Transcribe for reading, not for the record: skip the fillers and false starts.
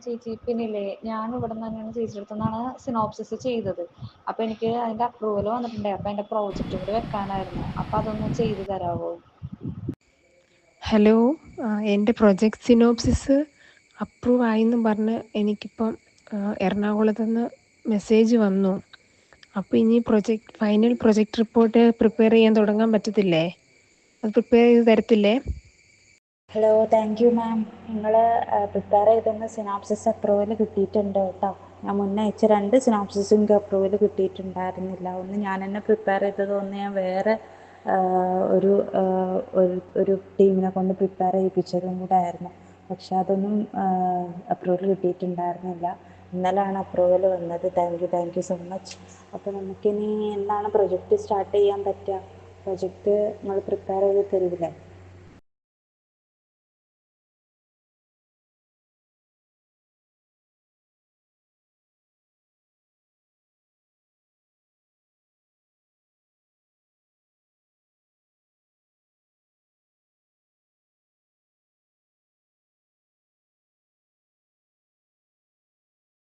ചേച്ചി പിന്നില്ലേ ഞാൻ ഇവിടെ നിന്ന് തന്നെയാണ് ചേച്ചിയുടെ അടുത്ത് നിന്നാണ് സിനോപ്സിസ് ചെയ്തത്. അപ്പൊ എനിക്ക് അതിന്റെ അപ്രൂവൽ വന്നിട്ടുണ്ടായി. അപ്പൊ എന്റെ പ്രോജക്റ്റ് കൂടി വെക്കാനായിരുന്നു. അപ്പൊ അതൊന്ന് ചെയ്തു തരാമോ? ഹലോ, എൻ്റെ പ്രൊജക്റ്റ് സിനോപ്സിസ് അപ്രൂവ് ആയിന്നും പറഞ്ഞ് എനിക്കിപ്പം എറണാകുളത്ത് നിന്ന് മെസ്സേജ് വന്നു. അപ്പോൾ ഇനി ഫൈനൽ പ്രൊജക്റ്റ് റിപ്പോർട്ട് പ്രിപ്പയർ ചെയ്യാൻ തുടങ്ങാൻ പറ്റത്തില്ലേ? അത് പ്രിപ്പയർ ചെയ്ത് തരത്തില്ലേ? Hello, thank you ma'am. നിങ്ങൾ പ്രിപ്പയർ ചെയ്തെന്ന് സിനോപ്സിസ് അപ്രൂവൽ കിട്ടിയിട്ടുണ്ട് കേട്ടോ. ഞാൻ മുന്നേ അയച്ച 2 സിനോപ്സിസും എനിക്ക് അപ്രൂവൽ കിട്ടിയിട്ടുണ്ടായിരുന്നില്ല. ഒന്ന് ഞാൻ തന്നെ പ്രിപ്പയർ ചെയ്തത്, ഒന്ന് ഞാൻ വേറെ ഒരു ഒരു ടീമിനെ കൊണ്ട് പ്രിപ്പയർ ചെയ്യിപ്പിച്ചതും കൂടെ ആയിരുന്നു. പക്ഷെ അതൊന്നും അപ്രൂവൽ കിട്ടിയിട്ടുണ്ടായിരുന്നില്ല. ഇന്നലെയാണ് അപ്രൂവൽ വന്നത്. Thank you so much. അപ്പോൾ നമുക്കിനി എന്നാണ് പ്രൊജക്റ്റ് സ്റ്റാർട്ട് ചെയ്യാൻ പറ്റുക? പ്രൊജക്റ്റ് നിങ്ങൾ പ്രിപ്പയർ ചെയ്ത് തരുന്നില്ലേ?